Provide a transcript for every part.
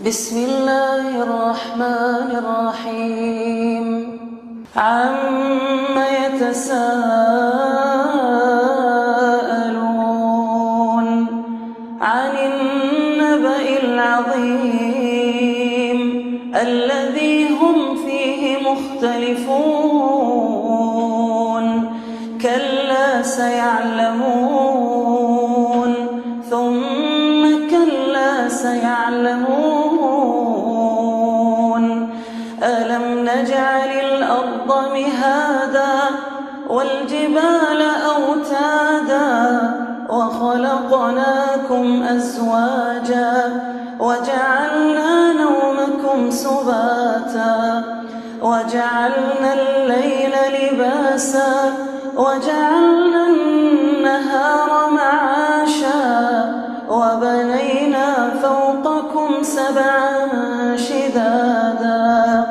بسم الله الرحمن الرحيم. عم يتساءلون عن النبأ العظيم الذي هم فيه مختلفون كلا سيعلمون ثم كلا سيعلمون ألم نجعل الأرض مهادا والجبال أوتادا وخلقناكم أزواجا وجعلنا نومكم سباتا وجعلنا الليل لباسا وجعلنا النهار معاشا وبنينا فوقكم سبعا شدادا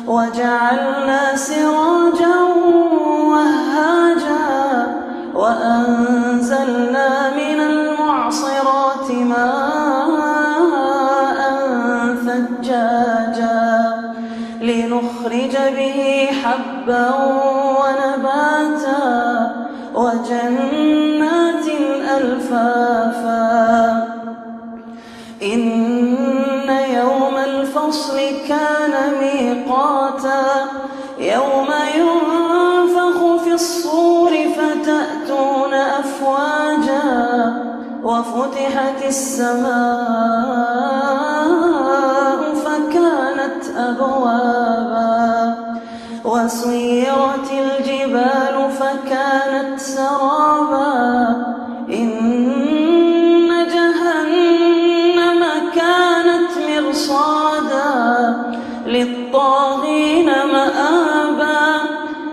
وجعلنا سراجا وهاجا وأنزلنا من المعصرات ماء ثجاجا لنخرج به حبا ونباتا وجنات ألفافا إن يوم الفصل كان ميقاتا يوم ينفخ في الصور فتأتون أفواجا وفتحت السماء فكانت أبوابا وسيرت الجبال فكانت سرابا إن جهنم كانت مرصادا للطاغين مآبا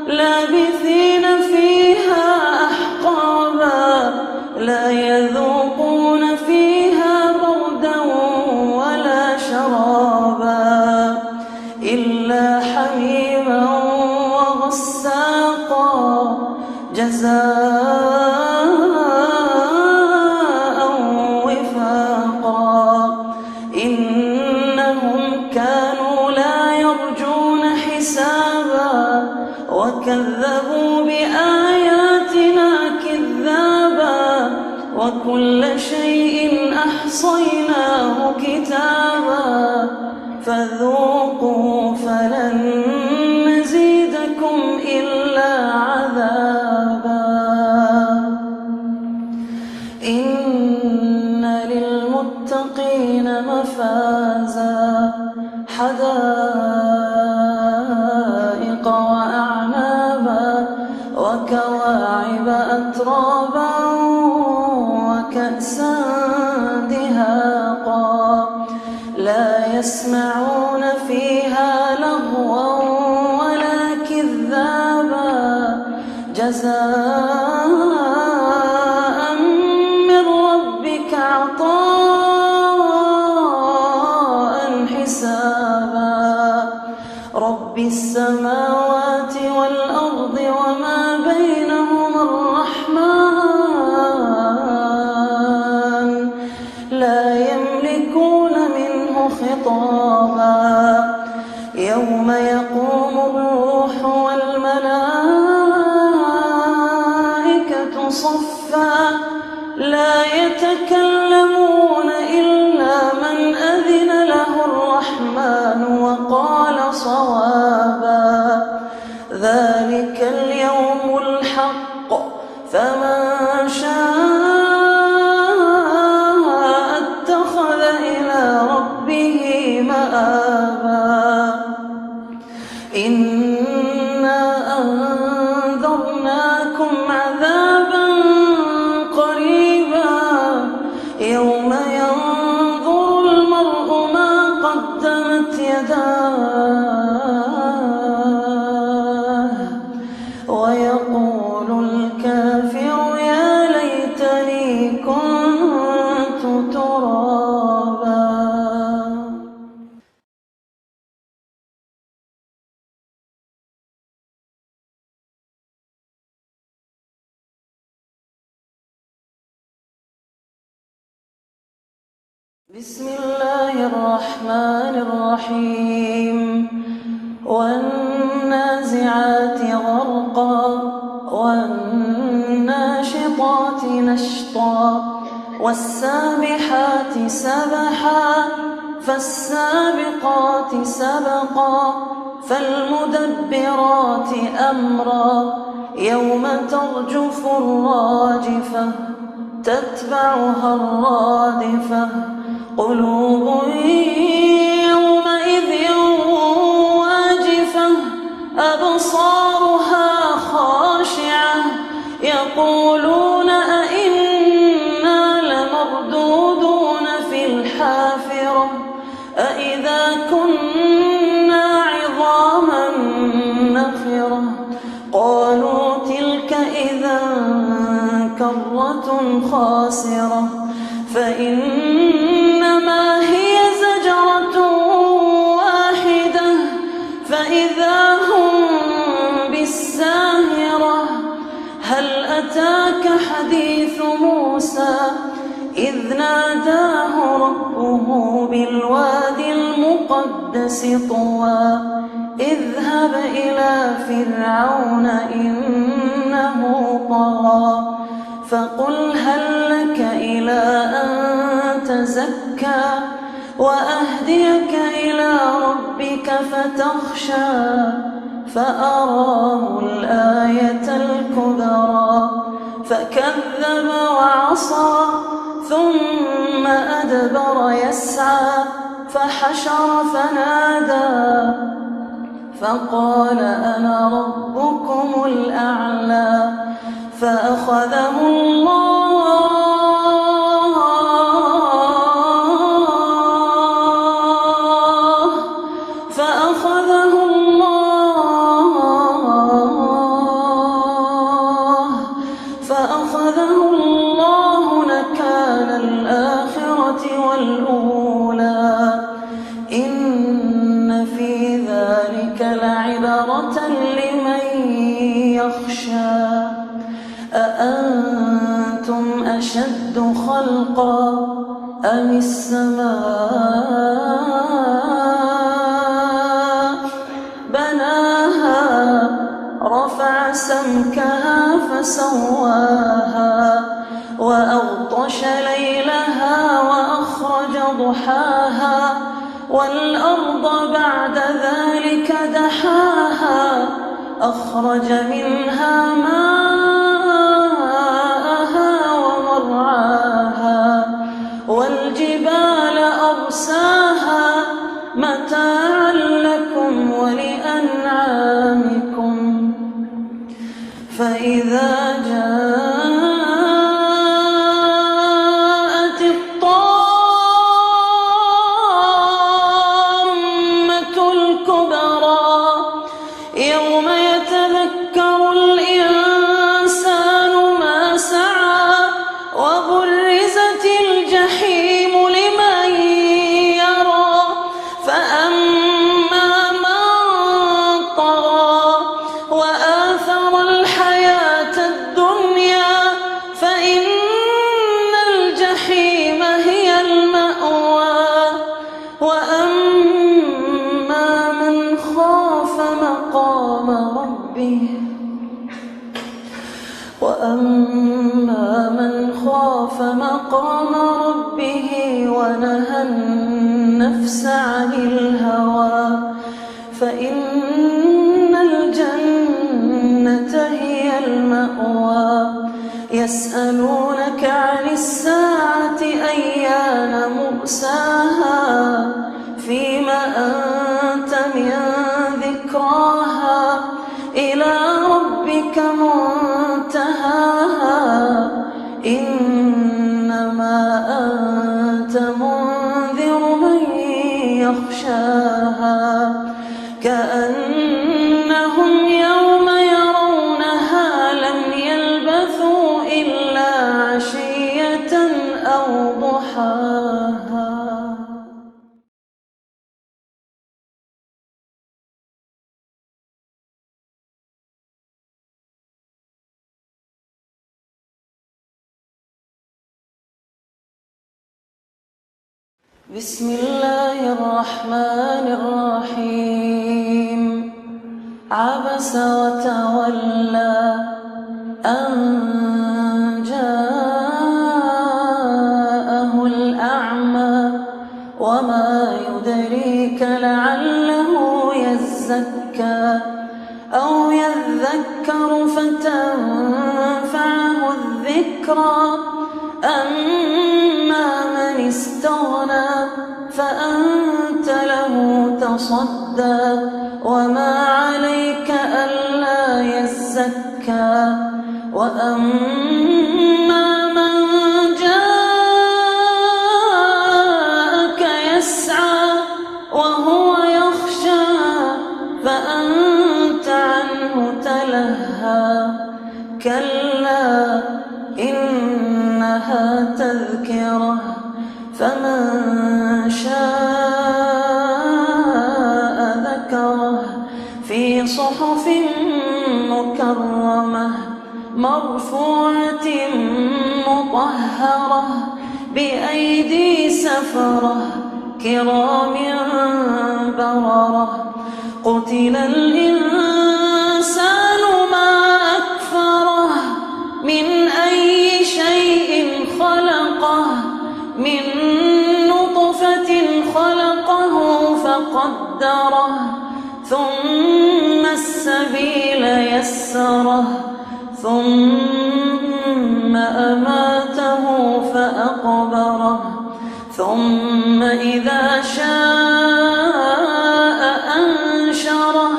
لابثين فيها أحقابا لا يذوقون فيها بردا ولا شرابا إلا حميما وغساقا جزاء وفاقا إنهم كانوا لا يرجون حسابا وكذبوا بآياتنا كذابا وكل شيء أحصيناه كتابا فذوقوا فلن نزيدكم إلا عذابا إن للمتقين مفازا حدائق وأعنابا وكواعب أترابا وكأسا دهاقا لا يسمعون فيها لغوا ولا كذابا جزاء من ربك عطاء حسابا رب السماوات والأرض وما بينهما الرحمن لا يملكون منه خطابا يوم يقوم الروح والملائكة صفا لا يتكلمون إلا من أذن له الرحمن وقال صوابا ذلك اليوم الحق فمن شاء اتخذ إلى ربه مآبا إنا أنذرناكم عذابا قريبا يوم ينظر المرء ما قدمت يداه ويقول الكافر يا ليتني بسم الله الرحمن الرحيم والنازعات غرقا والناشطات نشطا والسابحات سبحا فالسابقات سبقا فالمدبرات أمرا يوم ترجف الراجفة تتبعها الرادفة قلوب يومئذ واجفة أبصارها خاشعة يقولون أئنا لمردودون في الحافرة أئذا كنا عظاما نخرة قالوا تلك إذا كرة خاسرة فإنما هي زجرة واحدة فإذا هم بالساهرة هل أتاك حديث موسى إذ ناداه ربه بالوادي المقدس طوى اذهب إلى فرعون إنه طغى فقل هل لك إلى أن تزكى وأهديك إلى ربك فتخشى فأراه الآية الكبرى فكذب وعصى ثم أدبر يسعى فحشر فنادى فقال أنا ربكم الأعلى فأخذه الله نكال الآخرة والأولى إن في ذلك لعبرة لمن يخشى أأنتم أشد خلقا أم السماء بناها رفع سمكها فسواها وأغطش ليلها وأخرج ضحاها والأرض بعد ذلك دحاها أخرج منها ماءها ومرعاها والجبال أرساها متاعا لكم ولأنعامكم فإذا جاءت الطامة الكبرى يوم يتذكر الإنسان ما سعى وبرزت الجحيم لمن يرى فأما من طغى وآثر الحياة الدنيا فإن الجحيم هي المأوى وأما من خاف مقام ربه ونهى النفس عن الهوى فإن الجنة هي المأوى يسألونك عن الساعة أيان مرساها فيما أنت من ذكراها إلى ربك منتهاها إنما أنت منذر من يخشاها كأنهم يوم يرونها لم يلبثوا إلا عشية أو ضحاها. بسم الله الرحمن الرحيم عبس وتولى أن جاءه الأعمى وما يدريك لعله يزكى أو يذكر فتنفعه الذكرى أما من استغنى فأنت له تصدى وما عليك ألا يزكى وأما من جاءك يسعى وهو يخشى فأنت عنه تلهى كلا إنها تذكرة فمن شاء ذكره في صحف مكرمة مرفوعة مطهرة بأيدي سفرة كرام بررة قتل الإنسان ما أكفره من أي شيء خلقه من نطفة خلقه فقدره ثم السبيل يسره ثم أماته فأقبره ثم إذا شاء أنشره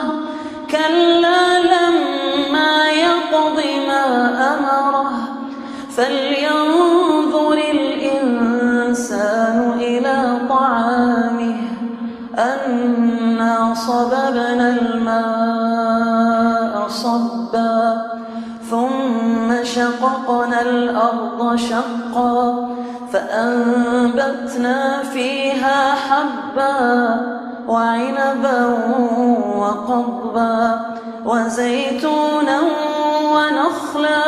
كلا لما يقض ما أمره فلينظر الإنسان إلى طعامه أنا صببنا الماء صبا ثم شققنا الأرض شقا فأنبتنا فيها حبا وعنبا وقضبا وزيتونا ونخلا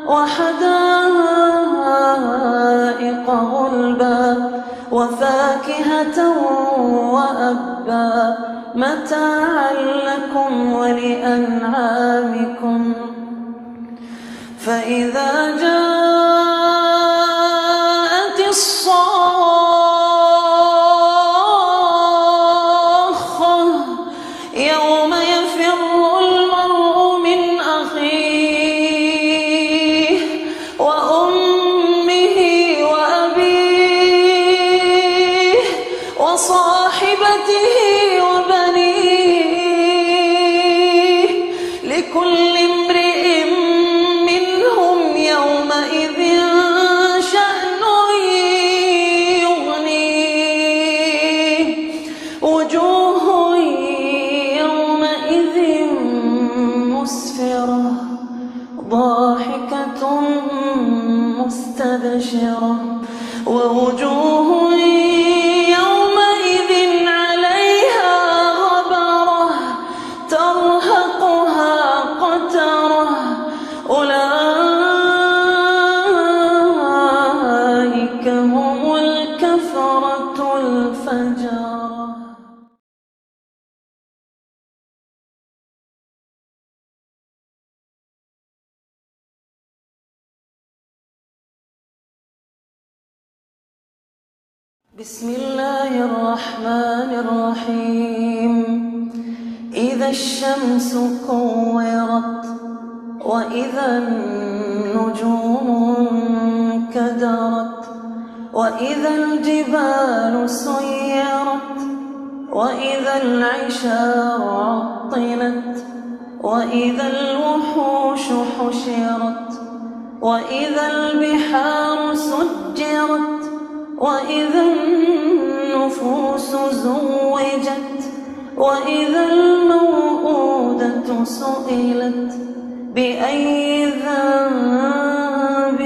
وحدائق غلبا وفاكهة وأبا متاعا لكم ولأنعامكم فإذا جاءت الصاخة يوم يفر المرء من أخيه وأمه وأبيه وصاحبته وبنيه لكل امرئ منهم يومئذ شأن يغنيه وجوه يومئذ مسفرة ضاحكة مستبشرة ووجوه يومئذ عليها غبرة ترهقها قترة أولئك هم الكفرة الفجرة. بسم الله الرحمن الرحيم إذا الشمس كورت وإذا النجوم انكدرت وإذا الجبال سيرت وإذا العشار عطلت وإذا الوحوش حشرت وإذا البحار سجرت وإذا النفوس زوجت وإذا الموءودة سئلت بأي ذنب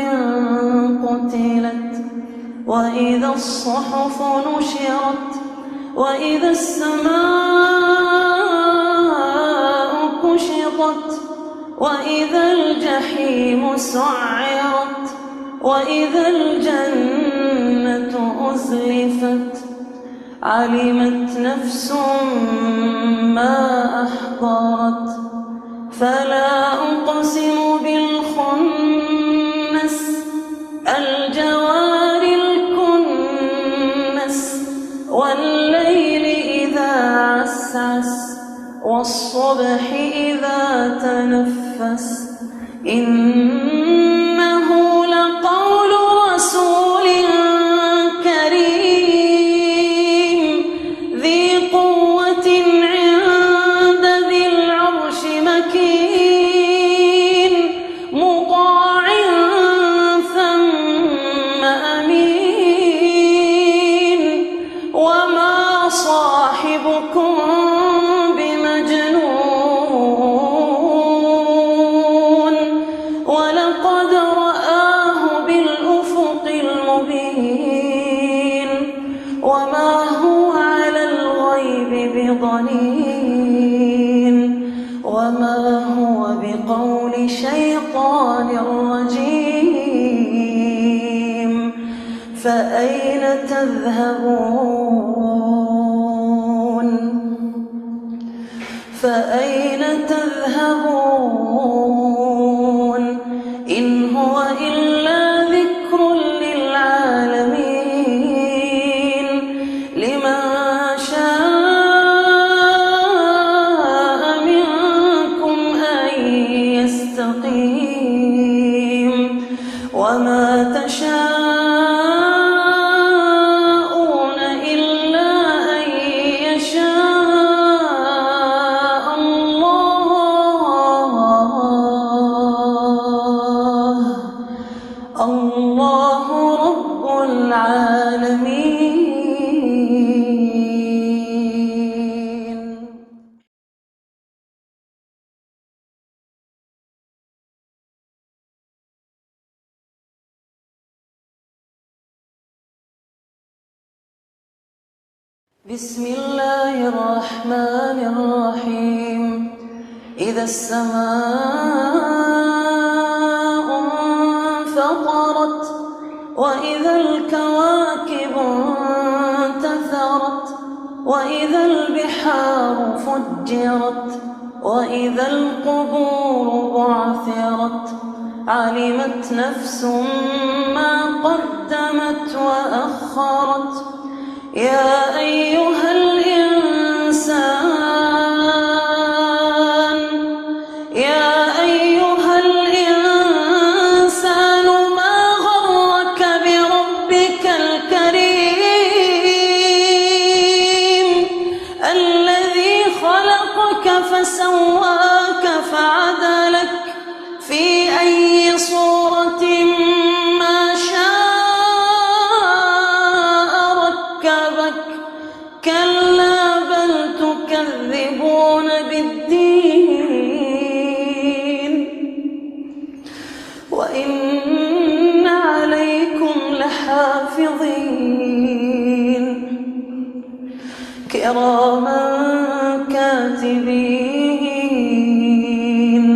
قتلت وإذا الصحف نشرت وإذا السماء كشطت وإذا الجحيم سعرت وإذا الجنة أزلفت علمت نفس ما أحضرت فلا أقسم بالخنس الجوار الكنس والليل إذا عسعس والصبح إذا تنفس إنه لقول رسول كريم ذي قوة عند ذي العرش مكين مطاع ثم أمين وما صاحبكم بمجنون ولقد رآه بالأفق المبين وما هو على الغيب بضنين وما هو بقول شيطان رجيم فأين تذهبون فأين تذهبون إن هو إلا ذكر للعالمين لمن شاء منكم أن يستقيم وما تشاءون إلا أن يشاء الله رب العالمين. بسم الله الرحمن الرحيم إذا السماء انفطرت وإذا الكواكب انتثرت وإذا البحار فجرت وإذا القبور بعثرت علمت نفس ما قدمت وأخرت يا أيها الإنسان ما غرك بربك الكريم الذي خلقك فسواك فعدلك في أي صورة ما شاء ركبك كلا بل تكذبون بالدين وإن عليكم لحافظين كراما كاتبين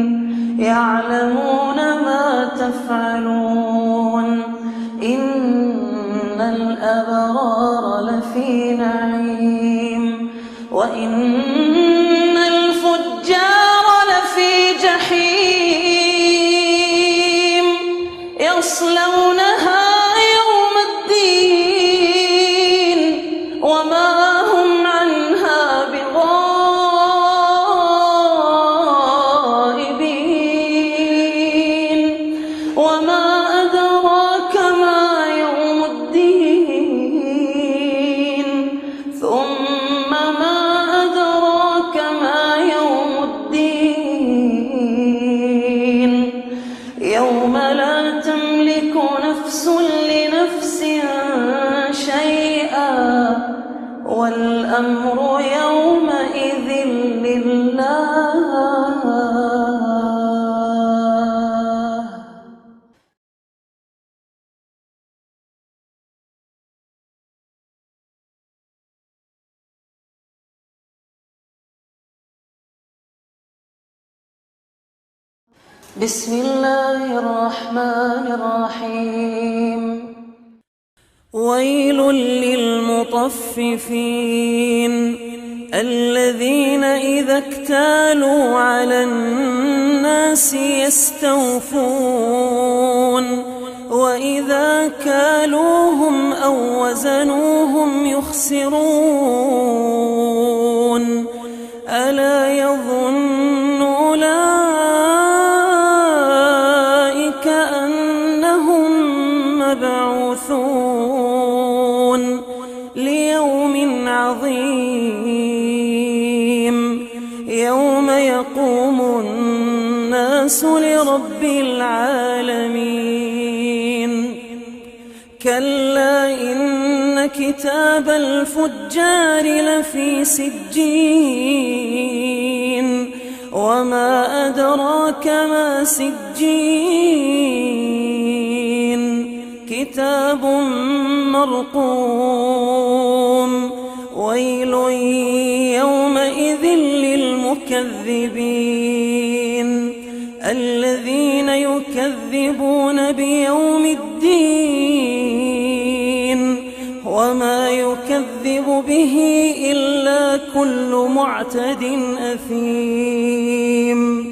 يعلمون ما تفعلون إن الأبرار لفي نعيم وإن الفجار لفي جحيم يصلونها يوم الدين وما هم عنها بغائبين وما أدراك ما يوم الدين ثم ما أدراك ما يوم الدين يوم لا تملك نفس لنفس شيئا والأمر يومئذ لله. بسم الله الرحمن الرحيم ويل للمطففين الذين إذا اكتالوا على الناس يستوفون وإذا كالوهم أو وزنوهم يخسرون ألا يظن أولئك أنهم مبعوثون ليوم عظيم يوم يقوم الناس لرب العالمين كلا إن كتاب الفجار لفي سجين وما أدراك ما سجين كتاب مرقوم ويل يومئذ للمكذبين الذين يكذبون بيوم الدين وما يكذب به إلا كل معتد أثيم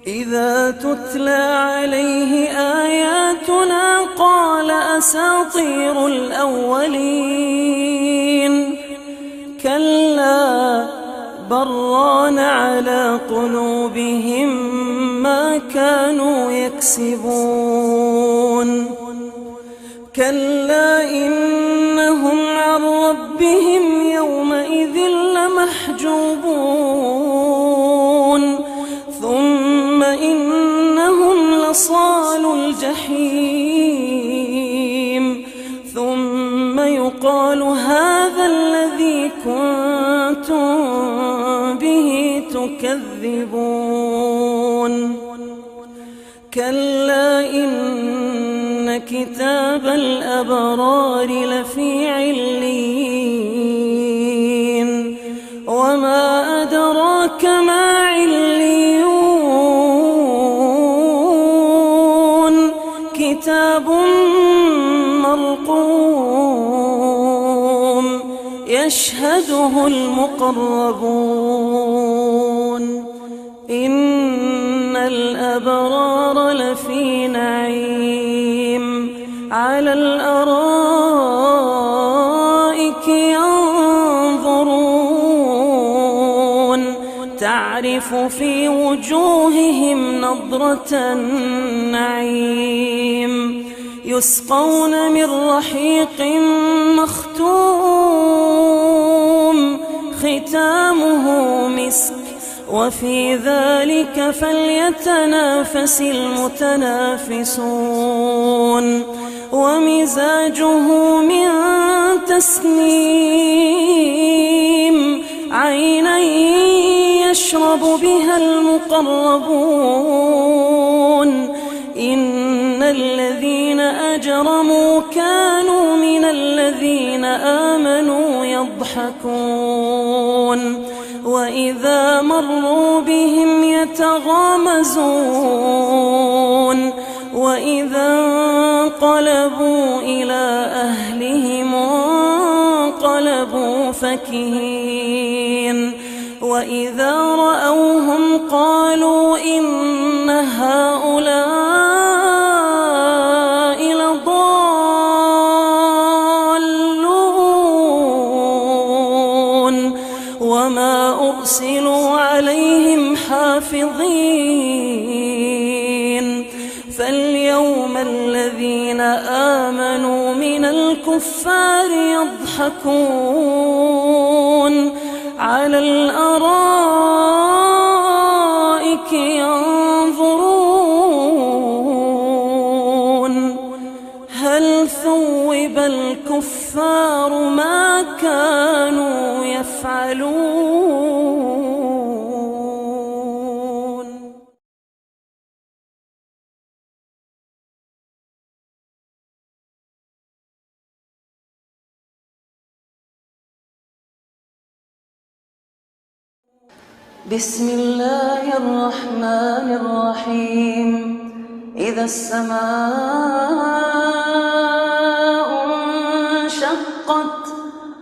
إذا تتلى عليه آياتنا قال أساطير الأولين كلا بران على قلوبهم ما كانوا يكسبون كلا إنهم عن ربهم يومئذ لمحجوبون ثم إنهم لصالو الجحيم ثم يقال هذا الذي كنتم به تكذبون كلا إن كتاب الأبرار لفي عليين وما أدراك ما عليون كتاب مرقوم يشهده المقربون إن الأبرار لفي نعيم على الأرائك ينظرون تعرف في وجوههم نضرة النعيم يسقون من رحيق مختوم ختامه مسك وفي ذلك فليتنافس المتنافسون ومزاجه من تسنيم عينا يشرب بها المقربون إن الذين أجرموا كانوا من الذين آمنوا يضحكون وإذا مروا بهم يتغامزون وإذا انقلبوا إلى أهلهم انقلبوا فكهين وإذا رأوهم قالوا إن هؤلاء لضالون وما أرسلوا عليهم حافظين فاليوم الذين آمنوا من الكفار يضحكون على الأرائك ينظرون هل ثوب الكفار ما كانوا يفعلون بسم الله الرحمن الرحيم إذا السماء انشقت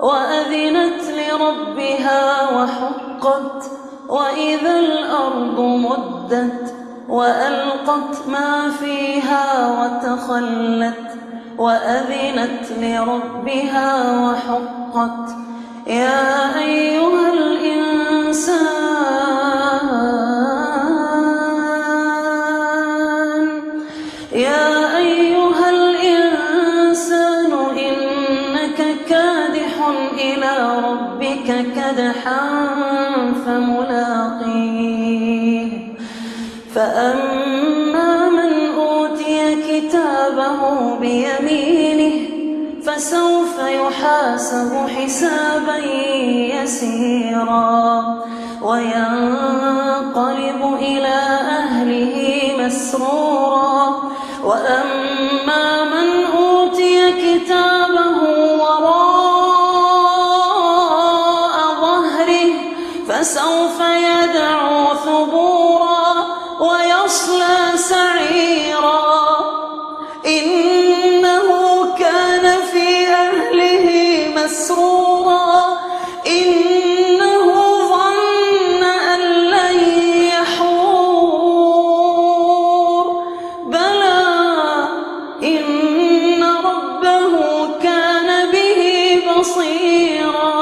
وأذنت لربها وحقت وإذا الأرض مدت وألقت ما فيها وتخلت وأذنت لربها وحقت يا أيها الإنسان إنك كادح إلى ربك كدحا فملاقيه فأما من أوتي كتابه بيمينه فسوف يحاسب حسابا يسيرا وينقلب إلى أهله مسرورا وأما من أوتي كتابه وراء ظهره فسوف يدعو ثبورا ويصلى سعيرا إنه كان في أهله مسرورا إنه ظن أن لن يحور بلى إن ربه كان به بصيرا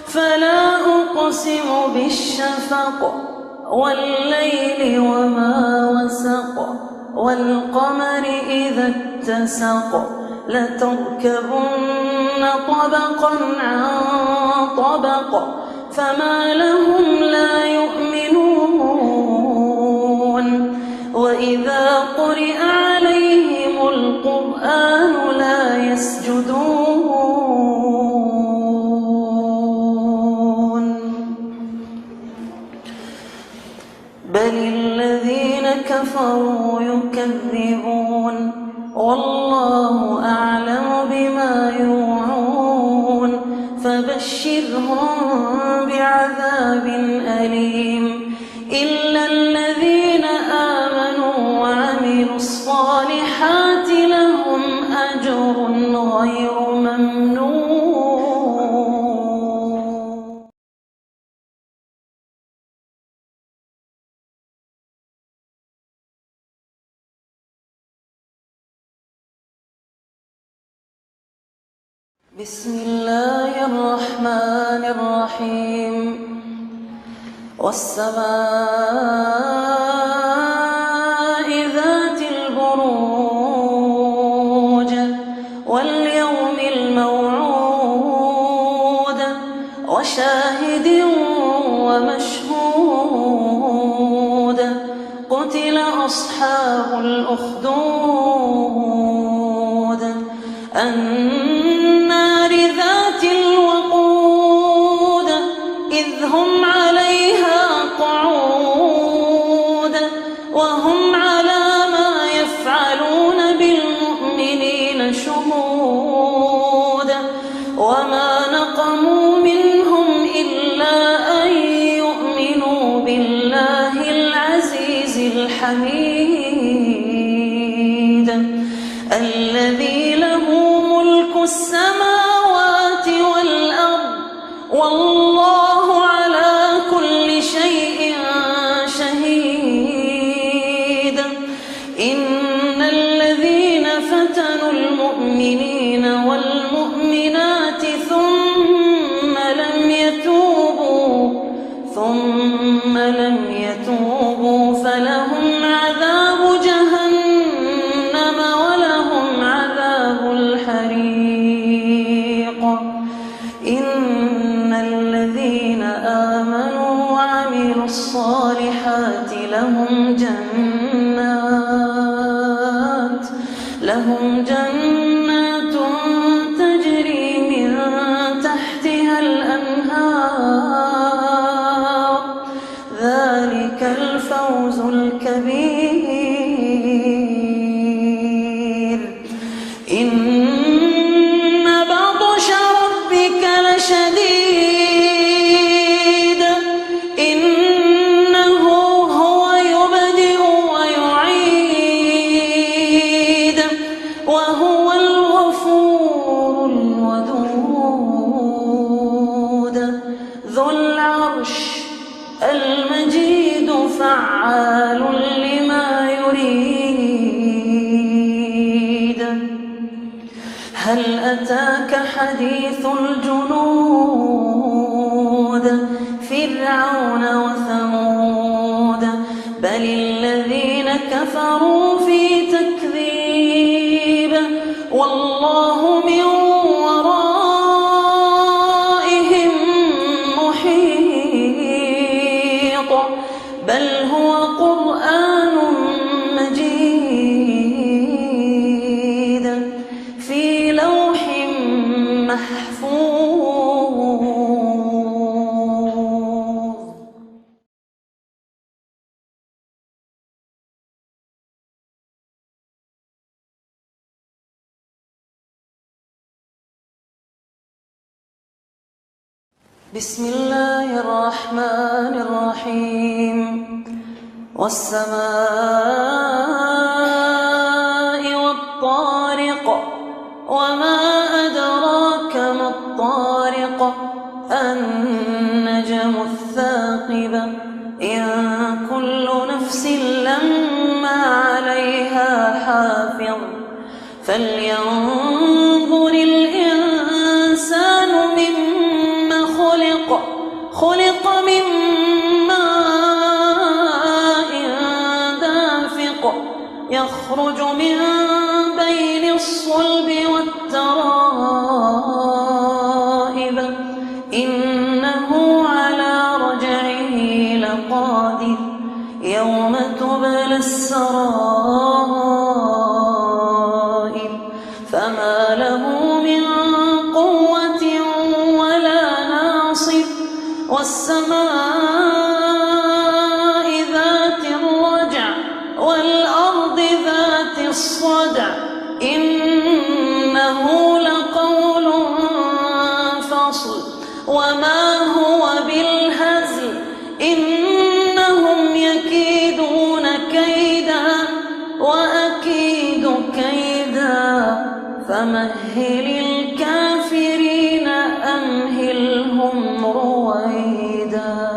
فلا أقسم بالشفق والليل وما وسق والقمر إذا اتسق لتركبن طبقا عن طبق فما لهم لا يؤمنون وإذا قرئ عليهم القرآن لا يسجدون بل الذين كفروا يكذبون والله أعلم بما يوعون فبشرهم بعذاب أليم إلا الذين آمنوا وعملوا الصالحات لهم أجر غير ممنون. بسم الله الرحمن الرحيم والسماء ذات البروج واليوم الموعود وشاهد ومشهود قتل أصحاب الأخدود النار ذات الوقود إذ هم عليها قعود وهم على ما يفعلون بالمؤمنين شهود وما نقموا منهم إلا أن يؤمنوا بالله العزيز الحميد الذي له ملك السماوات والأرض والله على كل شيء شهيد إن الذين فتنوا المؤمنين والمؤمنات ثم لم يتوبوا فلهم عذاب جهنم ولهم عذاب الحريق إن الذين آمنوا وعملوا الصالحات لهم جنات تجري من تحتها الأنهار ذلك الفوز الكبير إن بطش ربك لشديد إنه هو يبدئ ويعيد وهو الغفور فعال لما يريد. هل أتاك حديث الجنود فرعون وثمود بل الذين كفروا في تكذيب والله من ورائهم محيط بل هو قرآن مجيد في لوح محفوظ. بسم الله الرحمن الرحيم والسماء والطارق وما أدراك ما الطارق النجم الثاقب إن كل نفس لما عليها حافظ فلينظر الإنسان مما خلق من ماء دافق يخرج من بين الصلب والترائب إنه على رجعه لقادر يوم تبلى السرائر فما له من قوة ولا ناصر والسماء ذات الرجع والأرض ذات الصدع إنه لقول فصل وما هو بالهزل إنهم يكيدون كيدا وأكيد كيدا فمهل الكافرين أمهلهم رويدا.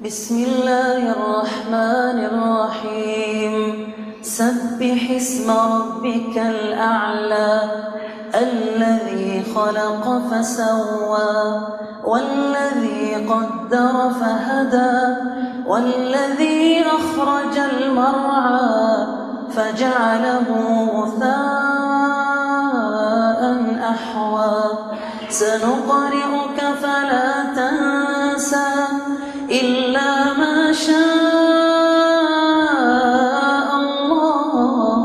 بسم الله الرحمن الرحيم سبح اسم ربك الأعلى الذي خلق فسوى والذي قدر فهدى والذي أخرج المرعى فجعله غثاء أحوى سنقرئك فلا تنسى إلا ما شاء الله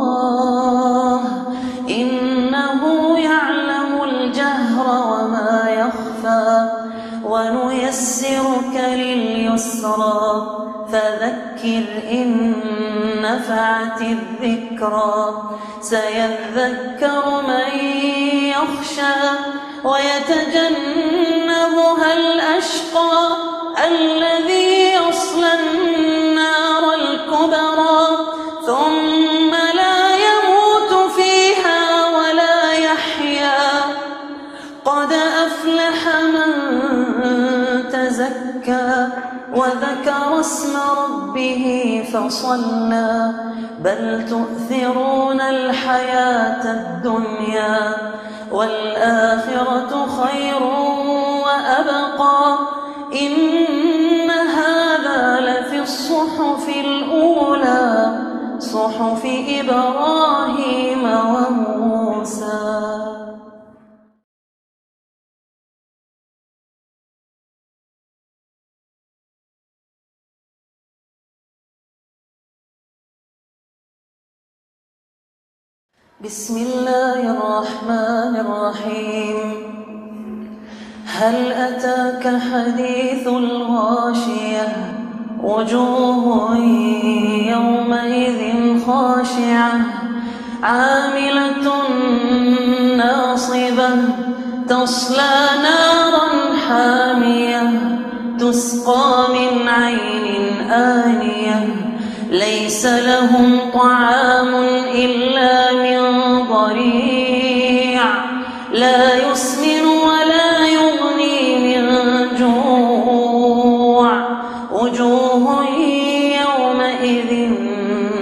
إنه يعلم الجهر وما يخفى ونيسرك لليسرى فذكر إن نفعت الذكرى سيذكر من يخشى ويتجنبها الأشقى الذي يصلى النار الكبرى ثم لا يموت فيها ولا يحيا قد أفلح من تزكى وذكر اسم ربه فصلى بل تؤثرون الحياة الدنيا والآخرة خير وأبقى إن هذا لفي الصحف الأولى صحف إبراهيم وموسى. بسم الله الرحمن الرحيم هل أتاك حديث الغاشية وجوه يومئذ خاشعة عاملة ناصبة تصلى نارا حامية تسقى من عين آنية ليس لهم طعام إلا من ضريع لا يسمن ولا يغني من جوع وجوه يومئذ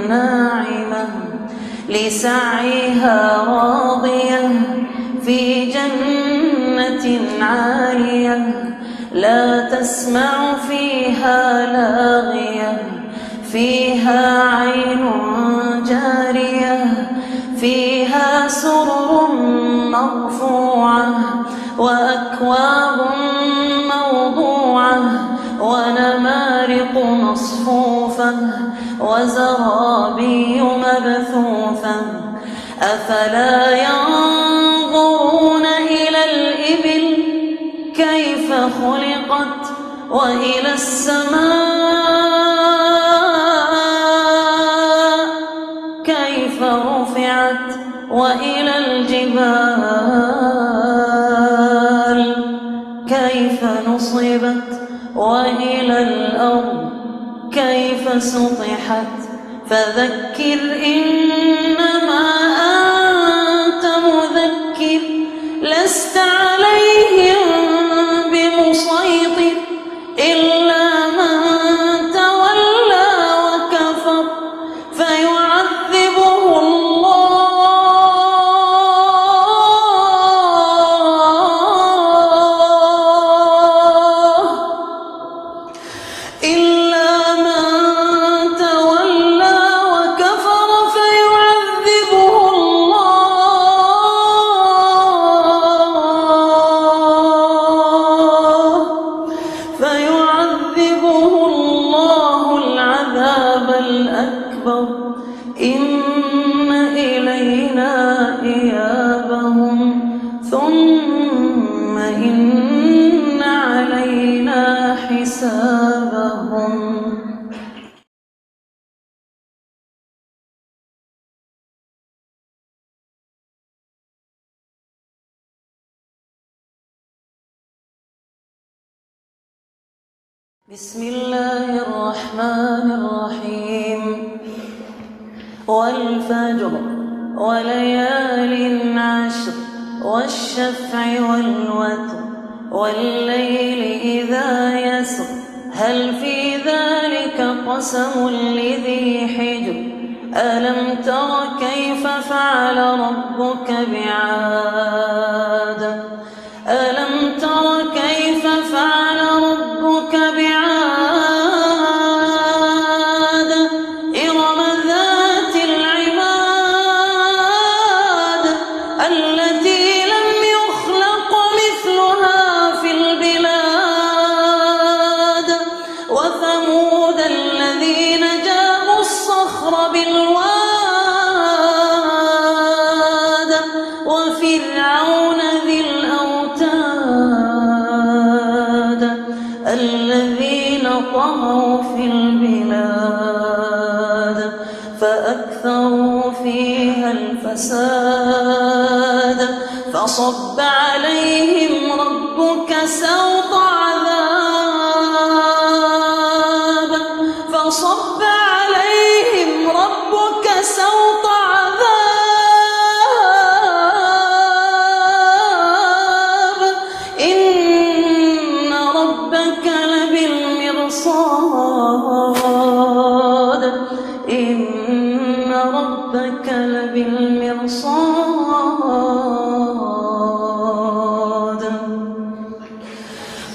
ناعمة لسعيها راضية في جنة عالية لا تسمع فيها لاغية فيها عين جارية فيها سرر مرفوعة وأكواب موضوعة ونمارق مصفوفة وزرابي مبثوثة أفلا ينظرون إلى الإبل كيف خلقت وإلى السماء كيف رفعت وإلى الجبال كيف نصبت وإلى الأرض كيف سطحت فذكر إنما أنت مذكر لست عليهم بمسيطر إلا من تولى وكفر فيعذبه الله العذاب الأكبر إن إلينا إيابهم ثم إن علينا حسابهم. بسم الله الرحمن الرحيم والفجر وليال عشر والشفع والوتر والليل إذا يسر هل في ذلك قسم لذي حجر ألم تر كيف فعل ربك بعاد ألم تر كيف فعل ربك بعاد إرم ذات العماد التي لم يخلق مثلها في البلاد وثمود الذين جابوا الصخر بالواد وفرعون ذي الأوتاد الذين طغوا في البلاد فأكثروا فيها الفساد فصب عليهم ربك سوط عذاب فصب عليهم ربك سوط عذاب إن ربك لبالمرصاد إن ربك لبالمرصاد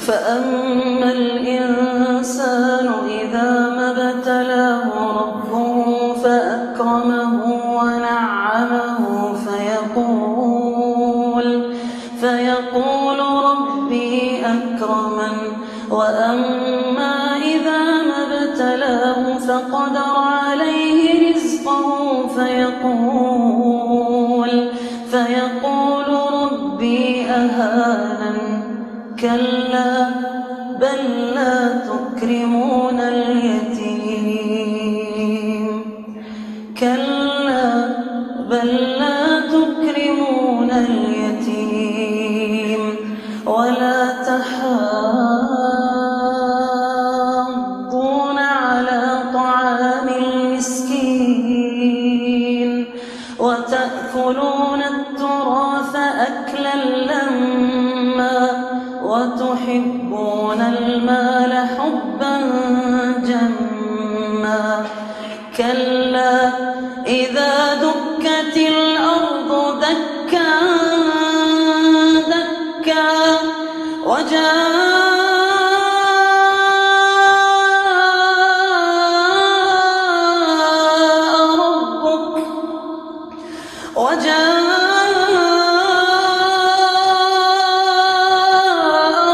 فأما الإنسان إذا ما ابتلاه ربه فأكرمه ونعمه فيقول ربي أكرمن وأما إذا ما ابتلاه فقدر عليه رزقه فيقول ربي أهانن كلا بل لا تكرمون اليتيم كلا بل لا تكرمون اليتيم ولا تحاضون على طعام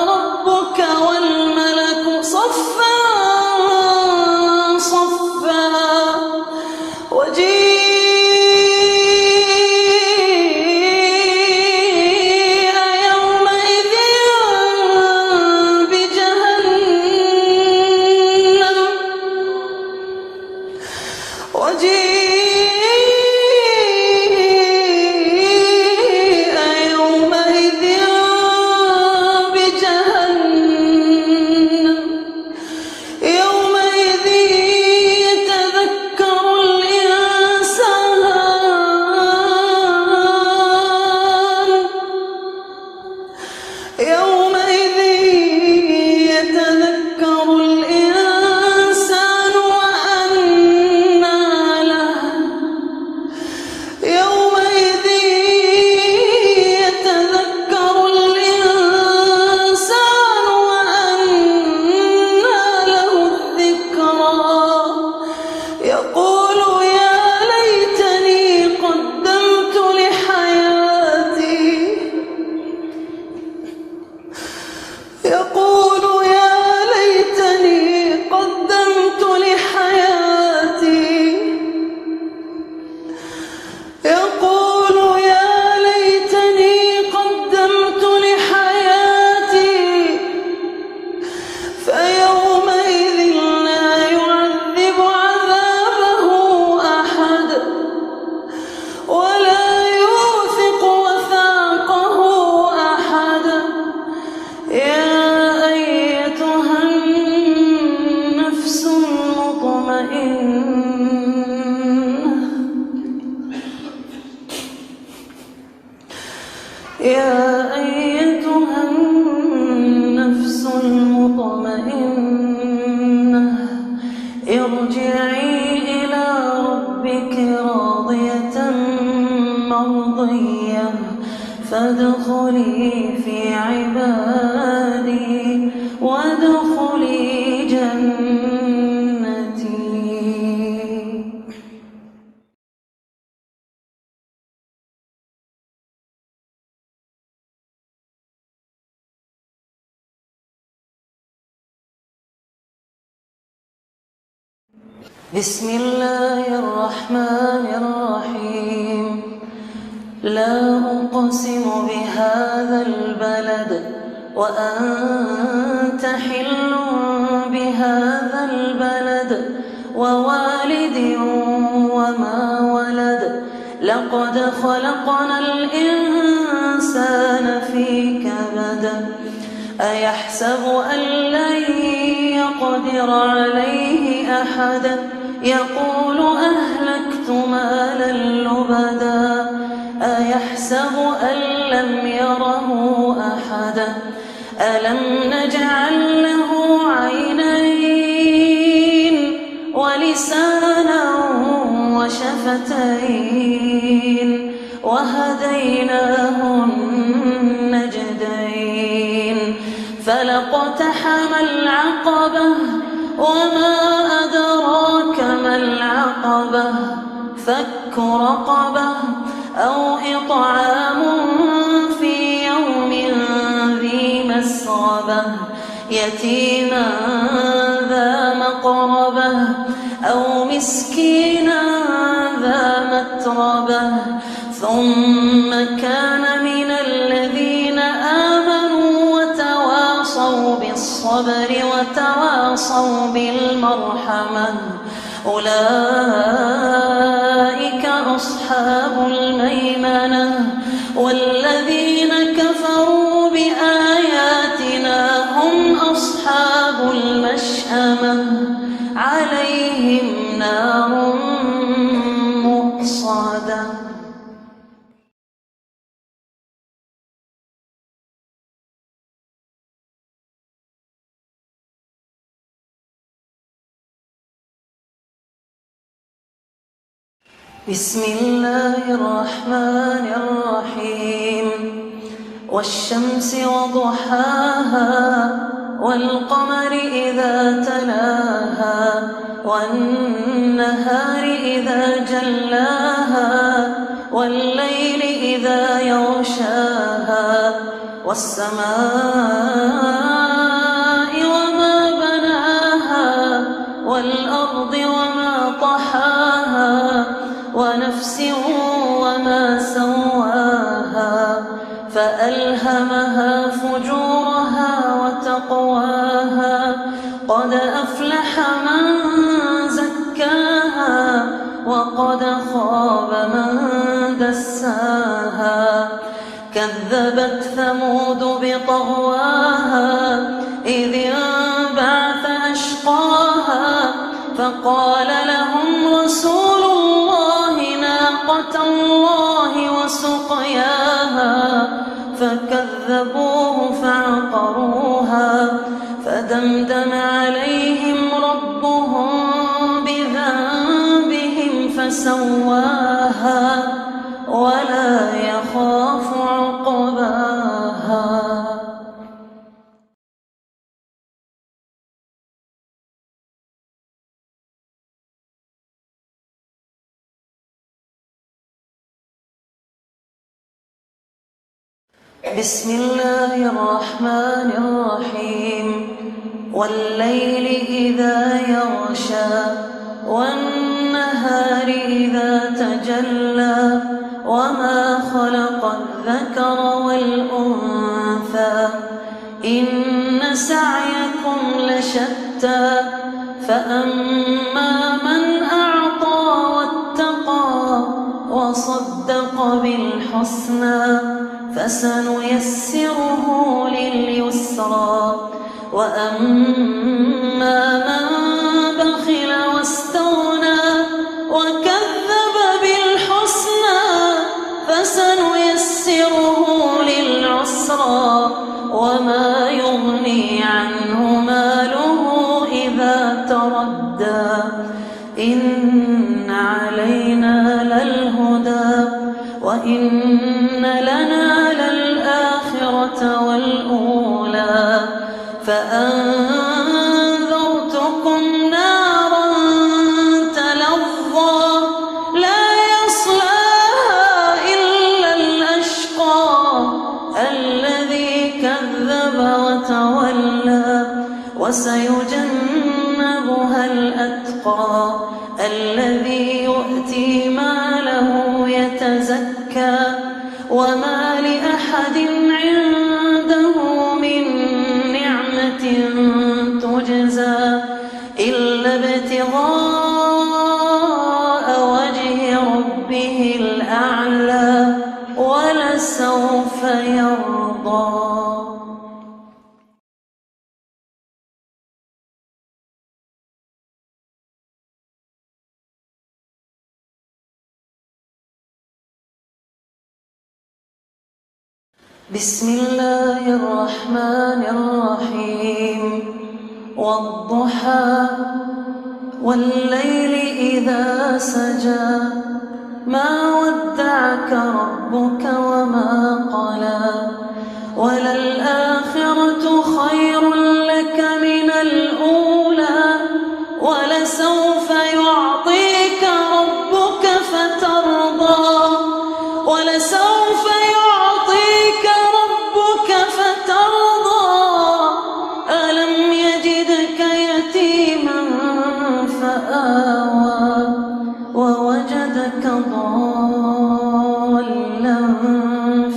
ربك والملك صفا صفا وجيء يومئذ بجهنم يومئذ يتذكر الإنسان وأنى له يومئذ يتذكر الإنسان وأنى له الذكرى يقول يا ليتني قدمت لحياتي يقول يا ليتني قدمت لحياتي يقول يا ليتني قدمت لحياتي فيومئذ لا يعذب عذابه أحد ولا يوثق وثاقه أحد يا أيتها النفس المطمئنة يا أيتها النفس المطمئنة ارجعي إلى ربك راضية مرضية فادخلي في عبادي وادخلي جنتي. بسم الله الرحمن الرحيم لا أقسم بهذا البلد وأنت حل بهذا البلد ووالد وما ولد لقد خلقنا الإنسان في كبد أيحسب أن لن يقدر عليه أحد يقول أهلكت مالا لبدا أيحسب أن لم يره أحد ألم نجعل له عينين ولسانا وشفتين وهديناه النجدين فلاقتحم العقبة وما أدراك ما العقبة فك رقبة أو إطعام في يوم ذي مسغبة يتيما ذا مقربة أو مسكينا ذا متربة ثم كان من الذين آمنوا وتواصوا بالصبر وتواصوا بالمرحمة أولئك أصحاب الميمنة والذين كفروا بآياتنا هم أصحاب المشأمة عليهم نار مؤصدة. بسم الله الرحمن الرحيم والشمس وضحاها والقمر إذا تلاها والنهار إذا جلاها والليل إذا يغشاها والسماء وما بناها والأرض وما طحاها ونفس وما سواها فألهمها فجورها وتقواها قد أفلح من زكاها وقد خاب من دساها كذبت ثمود بطغواها إذ انبعث أشقاها فقال لهم رسول الله ناقة الله وسقياها فكذبوه فعقروها فدمدم عليهم ربهم بذنبهم فسواها ولا يخاف عقباها. بسم الله الرحمن الرحيم والليل إذا يغشى والنهار إذا تجلى وما خلق الذكر والأنثى إن سعيكم لشتى فأما من أعطى واتقى وصدق بالحسنى فسنيسره لليسرى وأما من بخل واستغنى وكذب بالحسنى فسنيسره للعسرى وما يغني عنه ماله إذا تردى إن علينا للهدى وإن لنا للآخرة والأولى فأنذرتكم نارا تلظى لا يصلاها إلا الأشقى الذي كذب وتولى وسيجنبها الأتقى الذي يؤتي ماله يتزكى وما لأحد عنده من نعمة تجزى إلا ابتغاء وجه ربه الأعلى ولسوف يرضى. بسم الله الرحمن الرحيم والضحى والليل إذا سجى ما ودعك ربك وما قلى وللآخرة خير لك من الأولى ولسوف يعطيك ربك فترضى ولسوف يعطيك ربك فترضى ألم يجدك يتيما فآوى ووجدك ضالا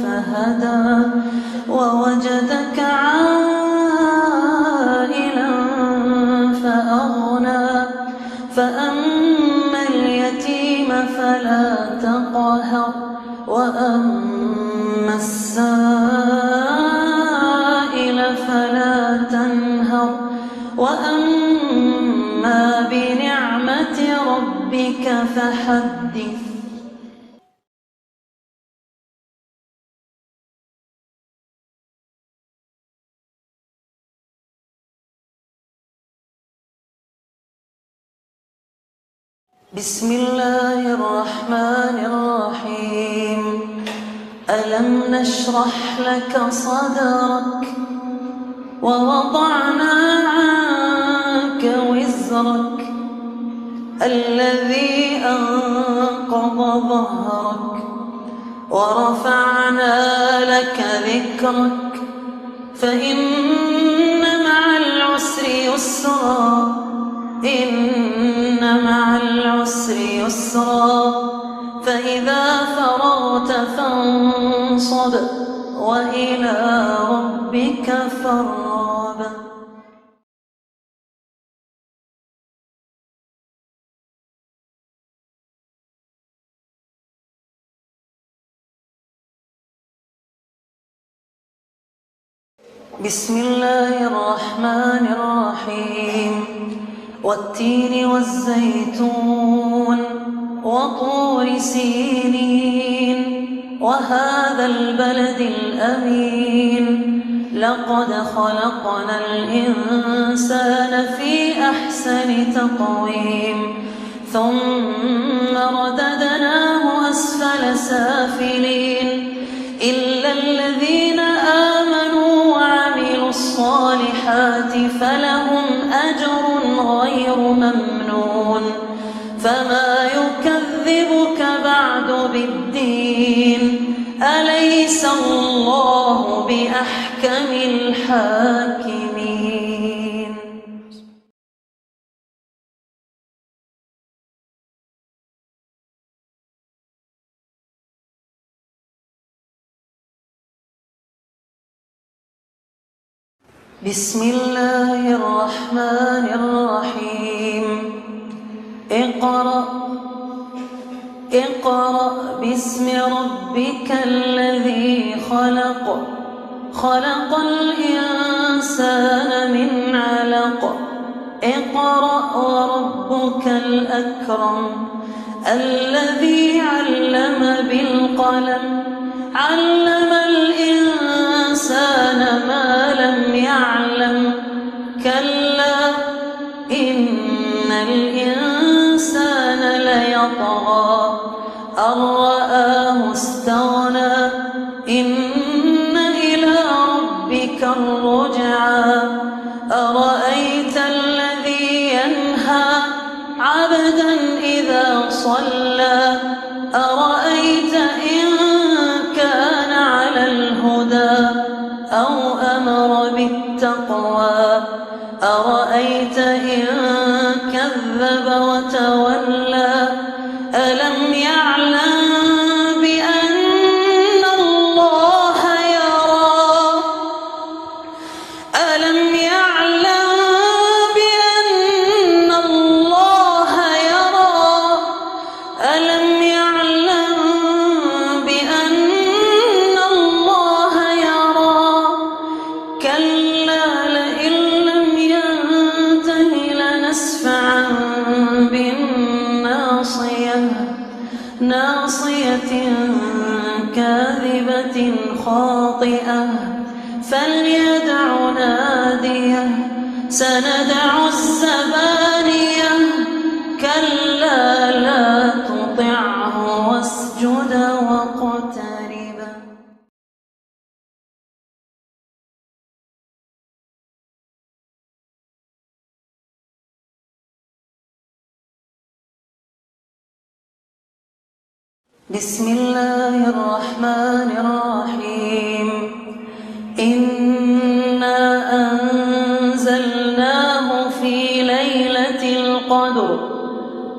فهدى ووجدك عائلا فأغنى فأما اليتيم فلا تقهر وأما السائل فلا تنهر وأما بنعمة ربك فحدث. بسم الله الرحمن الرحيم ألم نشرح لك صدرك ووضعنا عنك وزرك الذي أنقض ظهرك ورفعنا لك ذكرك فإن مع العسر يسرا إن مع العسر يسرا فإذا فرغت فانصب وإلى ربك فارغب. بسم الله الرحمن الرحيم والتين والزيتون وطور سينين وهذا البلد الأمين لقد خلقنا الإنسان في أحسن تقويم ثم رددناه أسفل سافلين إلا الذين آمنوا وعملوا الصالحات فلهم أجر غير ممنون فما يكذبك بعد بالدين أليس الله بأحكم الحاكمين. بسم الله الرحمن الرحيم اقرأ باسم ربك الذي خلق خلق الإنسان من علق اقرأ وربك الأكرم الذي علم بالقلم علم الإنسان ما لم يعلم كلا إن الإنسان ليطغى أن رآه استغنى إن إلى ربك الرجعى أرأيت الذي ينهى عبدا إذا صلى أرأيت إن كان على الهدى أو أمر بالتقوى أرأيت إن كذب وتولى ألم يعلم بأن الله يرى ألم يعلم بأن الله يرى ألم يعلم بأن الله يرى كلا لئن لم ينته لنسفعا بالناصية ناصية كاذبة خاطئة فليدع ناديه سندع الزبانية كلا لا تطعه واسجد واقترب. بسم الله الرحمن الرحيم إنا أنزلناه في ليلة القدر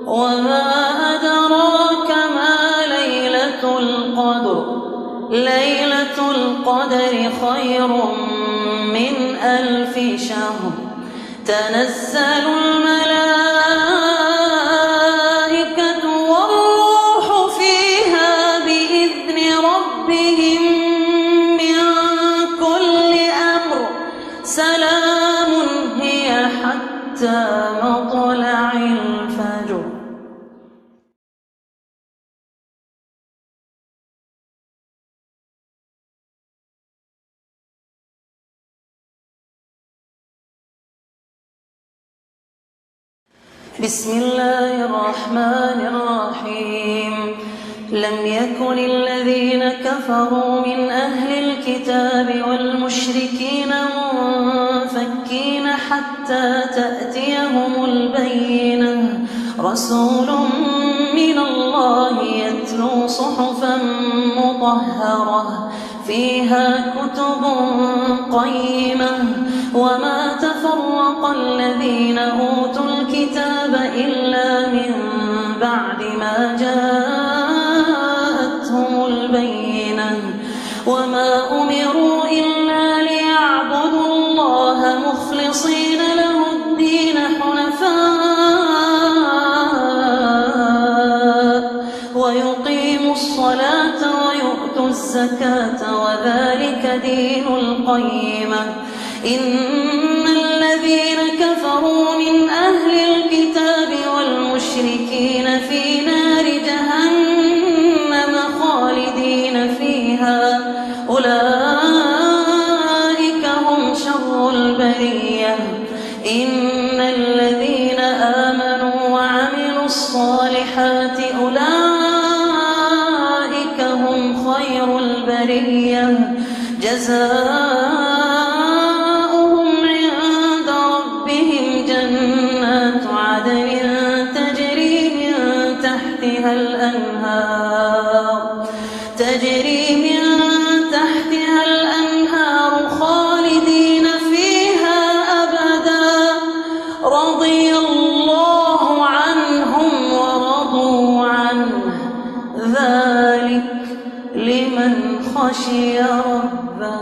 وما أدراك ما ليلة القدر ليلة القدر خير من 1000 شهر تنزل الملائكة والروح فيها بإذن ربهم من كل أمر سلام هي حتى مطلع الفجر. بسم الله الرحمن الرحيم لم يكن الذين كفروا من أهل الكتاب والمشركين منفكين حتى تأتيهم البينة رسول من الله يتلو صحفا مطهرة فيها كتب قيمة وما تفرق الذين أوتوا الكتاب إلا من بعد ما جاءتهم البينة وما أمروا إلا ليعبدوا الله مخلصين له الدين حنفاء ويقيموا الصلاة ويؤتوا الزكاة وذلك دين القيمة إن الذين كفروا من أهل الكتاب والمشركين في نار جهنم خالدين فيها أولئك هم شر البرية إن الذين آمنوا وعملوا الصالحات أولئك هم خير البرية جزاؤهم عند ربهم جنات عدن تجري من تحتها الأنهار خالدين فيها أبدا رضي الله عنهم ورضوا عنه ذلك لمن خشي ربه.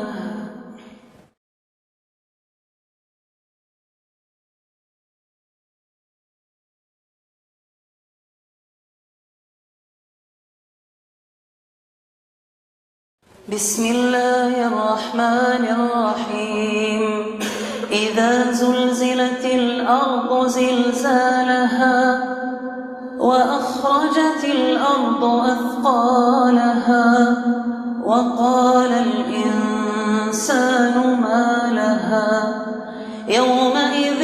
بسم الله الرحمن الرحيم إذا زلزلت الأرض زلزالها وأخرجت الأرض أثقالها وقال الإنسان ما لها يومئذ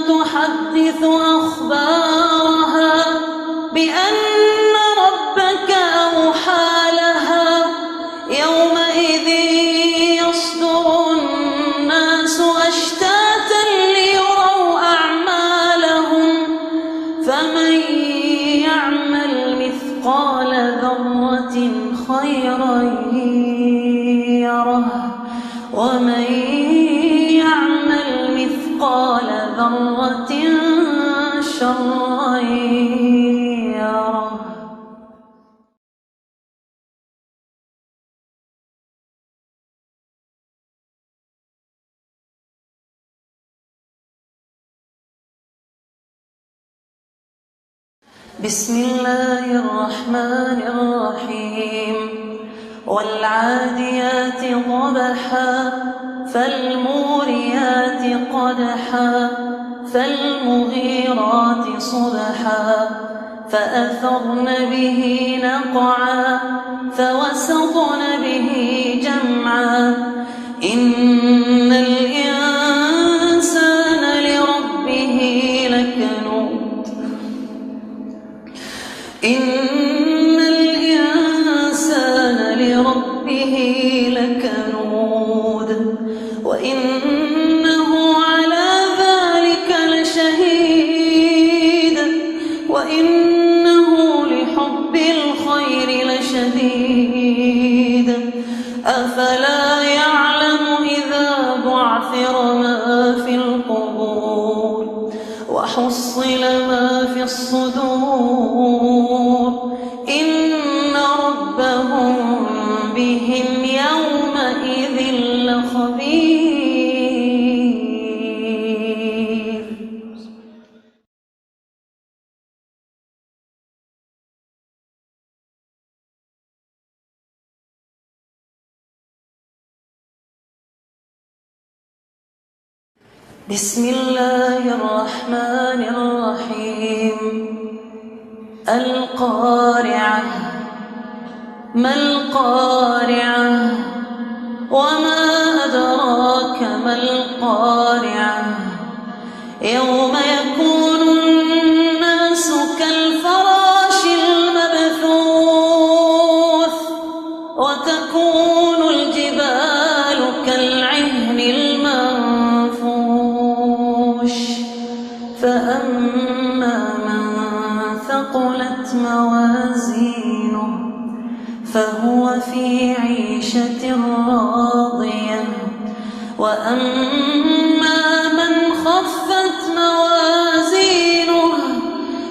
تحدث أخبارها بأن ربك أوحى لها يومئذ يصدر الناس أشتاتا ليروا أعمالهم فمن يعمل مثقال ذرة خيرا يره ومن يعمل مثقال ذرة شرا يره. بسم الله الرحمن الرحيم والعاديات ضبحا فالموريات قدحا فالمغيرات صبحا فأثرن به نقعا فوسطن به جمعا إن الإنسان لربه لكنود إن الإنسان لربه لكنود وإنه على ذلك لشهيد وإنه لحب الخير لشديد أفلا يعلم إذا بعثر ما في القبور وحصل ما في الصدور إن ربهم بهم يومئذ لخبير. بسم الله الرحمن الرحيم القارعة ما القارعة وما أدراك ما القارعة يوم يكون الناس كالفراش المبثوث موازينه فهو في عيشة راضية وأما من خفت موازينه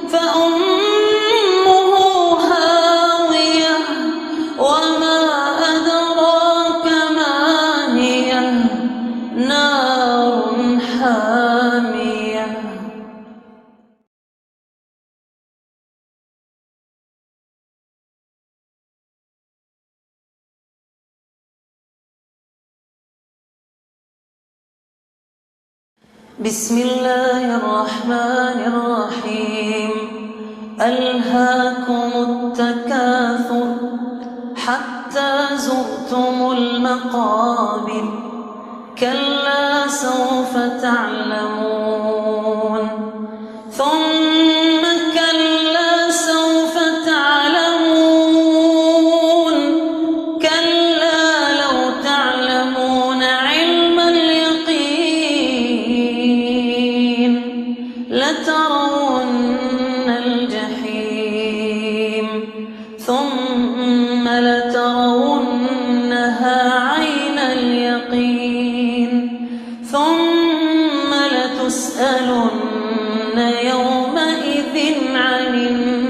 فأمه هاوية وما أدراك ما هي نار حامية. بسم الله الرحمن الرحيم. ألهاكم التكاثر حتى زرتم المقابر كلا سوف تعلمون ثم كلا سوف تعلمون كلا لو تعلمون علم اليقين لترون الجحيم ثم لترونها عين اليقين ثم لتسألن يومئذ عن النعيم.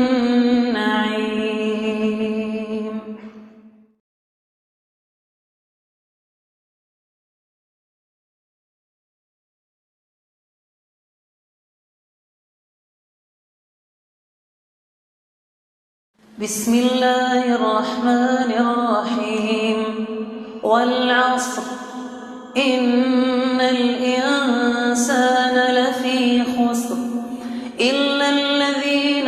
بسم الله الرحمن الرحيم. والعصر إن الإنسان لفي خسر إلا الذين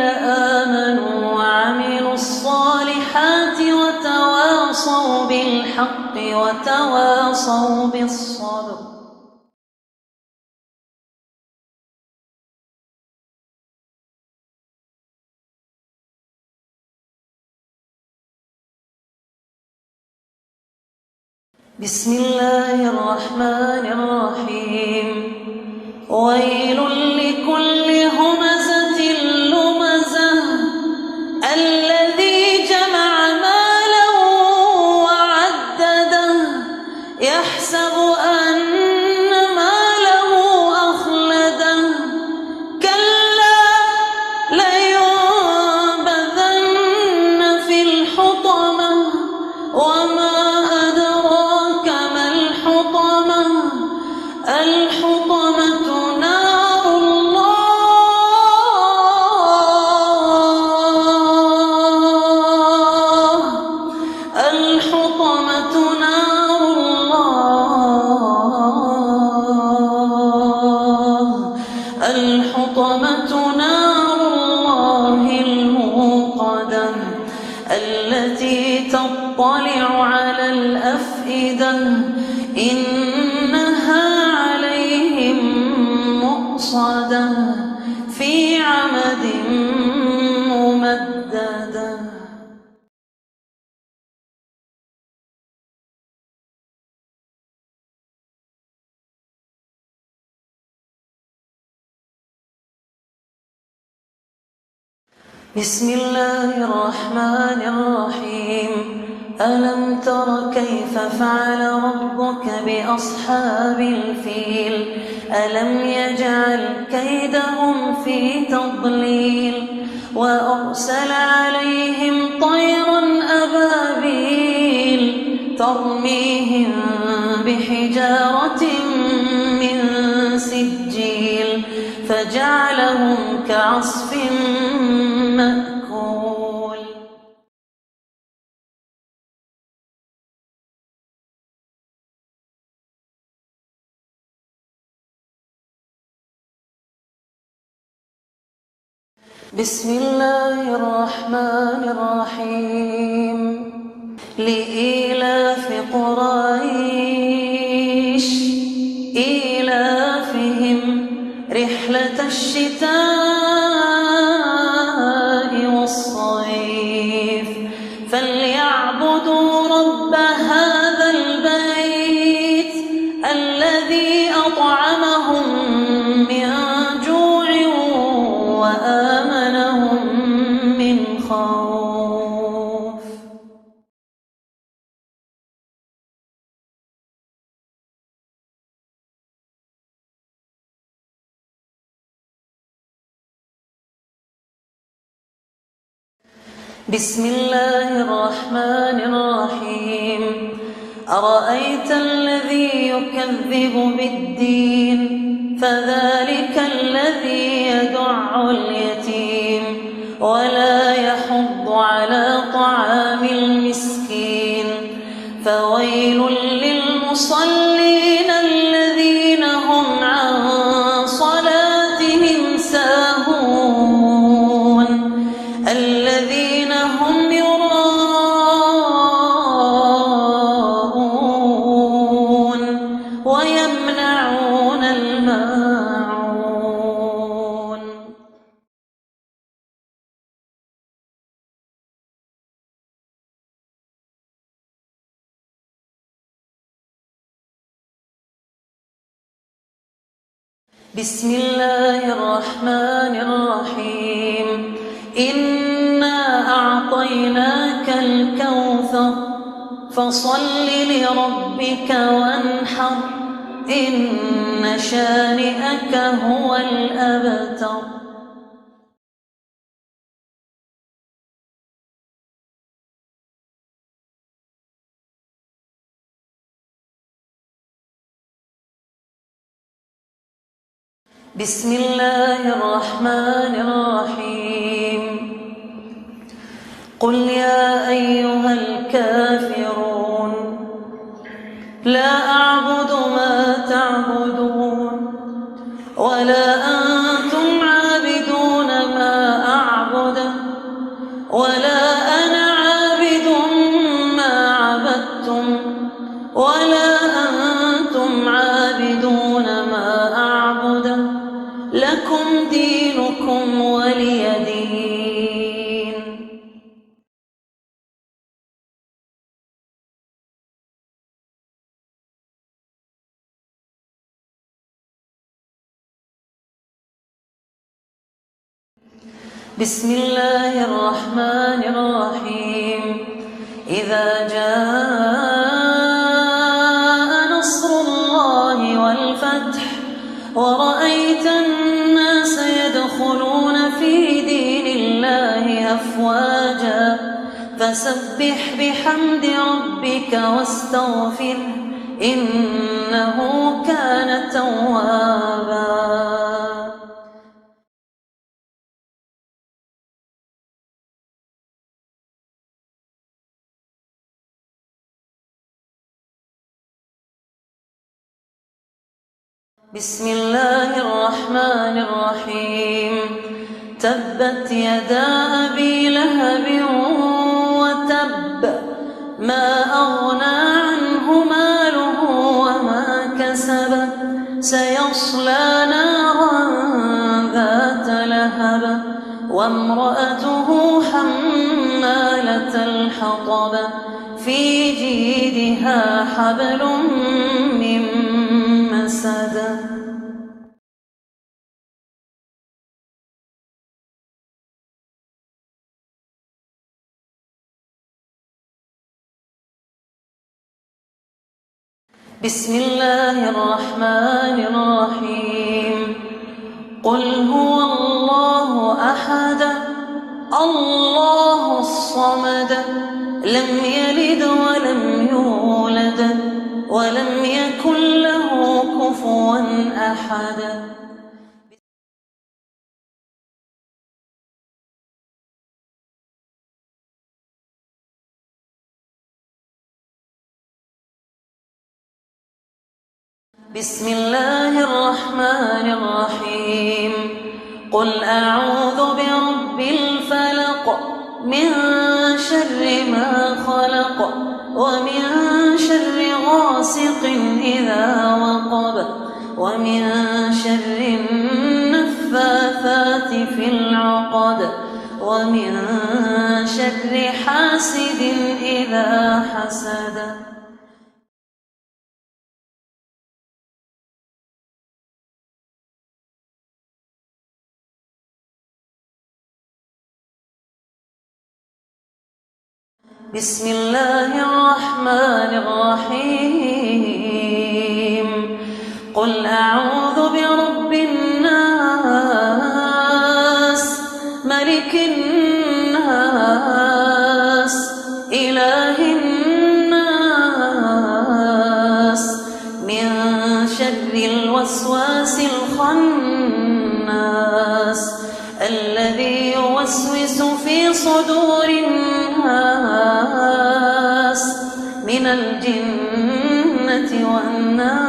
آمنوا وعملوا الصالحات وتواصوا بالحق وتواصوا بالصبر. بسم الله الرحمن الرحيم. ويل لكل همزة لمزة الذي جمع مالا وعدده يحسب أن ماله أخلده كلا لينبذن في الحطمة وما الحطمة نار الله الحطمة نار الله الحطمة نار الله الموقدة التي تطلع على الأفئدة إنها عليهم مؤصدة في عمد ممددة. بسم الله الرحمن الرحيم. ألم تر كيف فعل ربك بأصحاب الفيل ألم يجعل كيدهم في تضليل وأرسل عليهم طيرا أبابيل ترميهم بحجارة من سجيل فجعلهم كعصف مأكول. بسم الله الرحمن الرحيم. لإيلاف قريش إيلافهم رحلة الشتاء والصيف فليعبدوا رب هذا البيت الذي أطعمهم من جوع وآمنهم من بسم الله الرحمن الرحيم أرأيت الذي يكذب بالدين فذلك الذي يدع اليتيم ولا يحض على طعام المسكين فويل للمصلين الذين هم عن صلاتهم ساهون الذين هم يراءون ويمنعون الماعون. بسم الله الرحمن الرحيم إنا أعطيناك الكوثر فصل لربك وانحر إن شانئك هو الأبتر. بسم الله الرحمن الرحيم قل يا أيها الكافرون لا أعبد ما تعبدون ولا أنتم عابدون ما أعبد ولا أنا عابد ما عبدتم ولا أنتم عابدون ما أعبد لكم دينكم ولي دين. بسم الله الرحمن الرحيم إذا جاء نصر الله والفتح ورأيت الناس يدخلون في دين الله أفواجا فسبح بحمد ربك واستغفره إنه كان توابا. بسم الله الرحمن الرحيم تبت يدا أبي لهب وتب ما أغنى عنه ماله وما كسب سيصلى نارا ذات لهب وامرأته حمالة الحطب في جيدها حبل من مسد. بسم الله الرحمن الرحيم قل هو الله أحد الله الصمد لم يلد ولم يولد ولم يكن له كفوا أحد. بسم الله الرحمن الرحيم قل أعوذ برب الفلق من شر ما خلق ومن شر غاسق إذا وقب ومن شر النفاثات في العقد ومن شر حاسد إذا حسد. بسم الله الرحمن الرحيم قل أعوذ برب الناس ملك الناس الوسواس الخناس الذي يوسوس في صدور الناس من الجنة والناس.